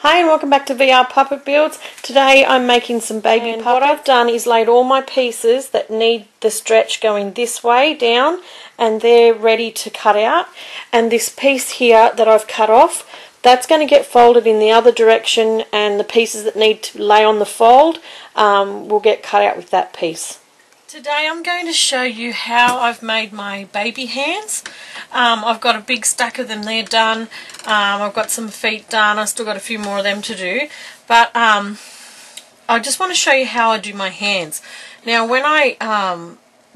Hi and welcome back to VR Puppet Builds. Today I'm making some baby puppets. What I've done is laid all my pieces that need the stretch going this way down, and they're ready to cut out. And this piece here that I've cut off, that's going to get folded in the other direction, and the pieces that need to lay on the fold will get cut out with that piece. Today I'm going to show you how I've made my baby hands. I've got a big stack of them there done. I've got some feet done. I've still got a few more of them to do. But I just want to show you how I do my hands. Now when I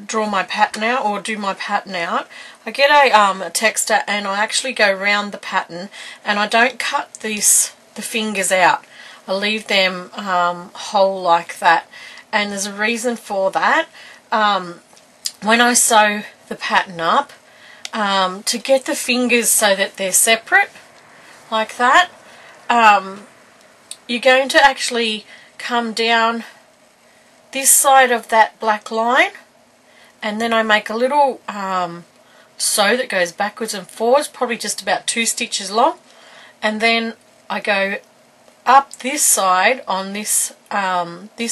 draw my pattern out or do my pattern out, I get a texter and I actually go round the pattern, and I don't cut the fingers out. I leave them whole like that. And there's a reason for that. When I sew the pattern up, to get the fingers so that they're separate, like that, you're going to actually come down this side of that black line, and then I make a little sew that goes backwards and forwards, probably just about 2 stitches long, and then I go up this side on this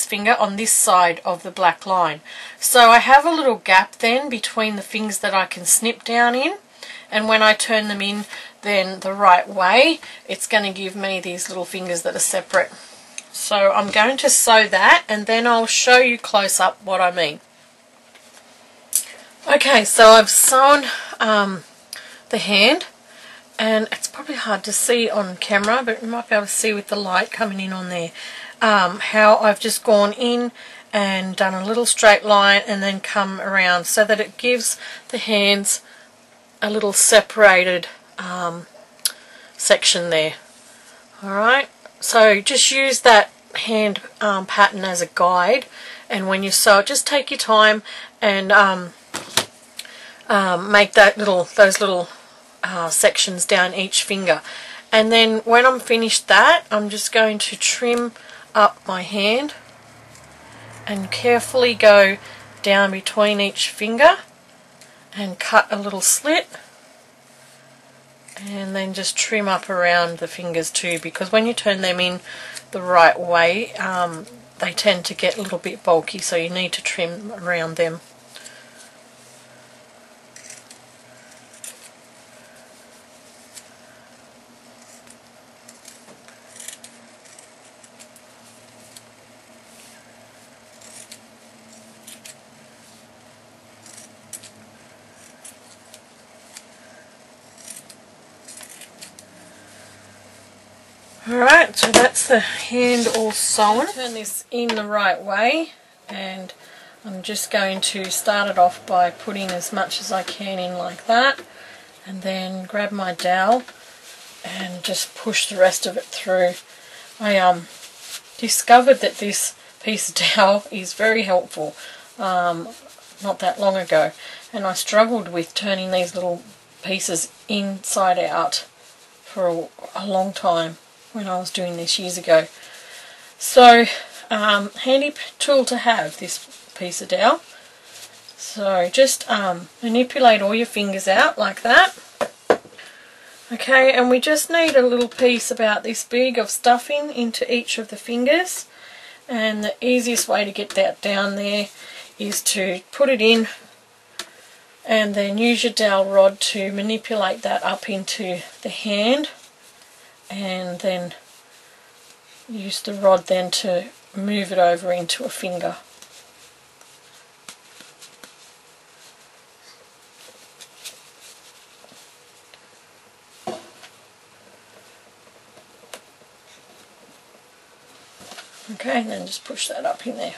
finger on this side of the black line. So I have a little gap then between the fingers that I can snip down in, and when I turn them in then the right way, it's going to give me these little fingers that are separate. So I'm going to sew that, and then I'll show you close up what I mean. Okay, so I've sewn the hand, and it's probably hard to see on camera, but you might be able to see with the light coming in on there, how I've just gone in and done a little straight line and then come around so that it gives the hands a little separated section there. Alright, so just use that hand pattern as a guide, and when you sew it, just take your time and make those little sections down each finger. And then when I'm finished that, I'm just going to trim up my hand and carefully go down between each finger and cut a little slit, and then just trim up around the fingers too, because when you turn them in the right way, they tend to get a little bit bulky, so you need to trim around them. Alright, so that's the hand all sewn. Turn this in the right way, and I'm just going to start it off by putting as much as I can in like that, and then grab my dowel and just push the rest of it through. I discovered that this piece of dowel is very helpful not that long ago, and I struggled with turning these little pieces inside out for a long time when I was doing this years ago. So handy tool to have, this piece of dowel. So just manipulate all your fingers out like that. Okay, and we just need a little piece about this big of stuffing into each of the fingers, and the easiest way to get that down there is to put it in and then use your dowel rod to manipulate that up into the hand, and then use the rod then to move it over into a finger. Okay, and then just push that up in there.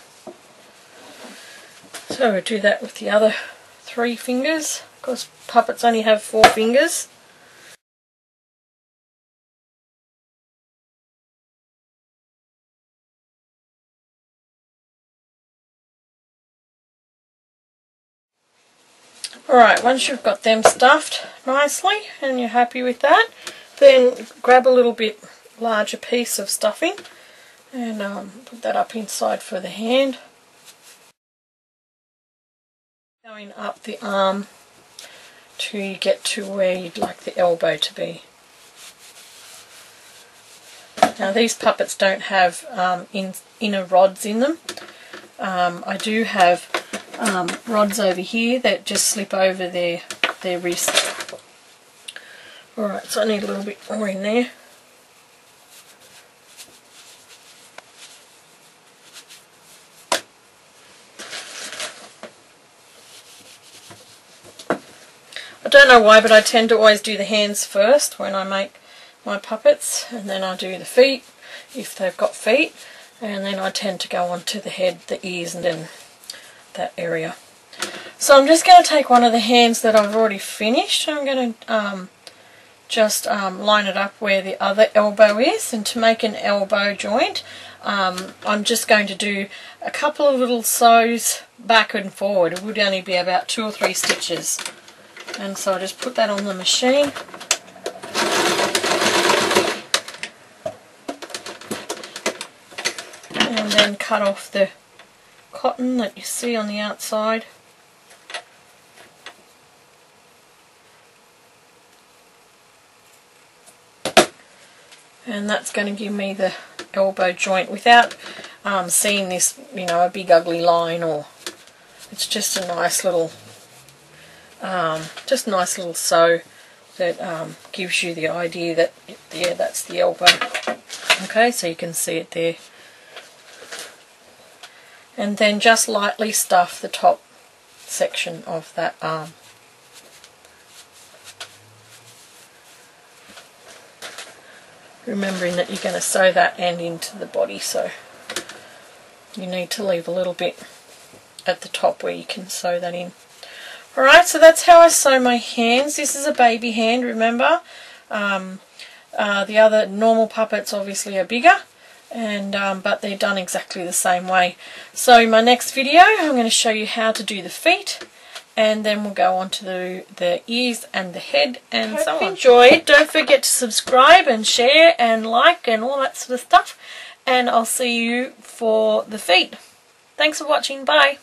So we'll do that with the other 3 fingers, because puppets only have 4 fingers. Alright, once you've got them stuffed nicely and you're happy with that, then grab a little bit larger piece of stuffing and put that up inside for the hand. Going up the arm till you get to where you'd like the elbow to be. Now these puppets don't have inner rods in them. I do have rods over here that just slip over their wrist. Alright, so I need a little bit more in there. I don't know why, but I tend to always do the hands first when I make my puppets, and then I do the feet if they've got feet, and then I tend to go on to the head, the ears, and then that area. So I'm just going to take one of the hands that I've already finished. I'm going to just line it up where the other elbow is, and to make an elbow joint I'm just going to do a couple of little sews back and forward. It would only be about 2 or 3 stitches. And so I just put that on the machine. And then cut off the cotton that you see on the outside. And that's going to give me the elbow joint without seeing this, you know, a big ugly line, or it's just a nice little sew that gives you the idea that, yeah, that's the elbow. Okay, so you can see it there. And then just lightly stuff the top section of that arm. Remembering that you're going to sew that end into the body, so you need to leave a little bit at the top where you can sew that in. Alright, so that's how I sew my hands. This is a baby hand, remember. The other normal puppets obviously are bigger, and but they're done exactly the same way. So in my next video I'm going to show you how to do the feet, and then we'll go on to the ears and the head and so on. Hope you enjoyed. Don't forget to subscribe and share and like and all that sort of stuff, and I'll see you for the feet. Thanks for watching. Bye.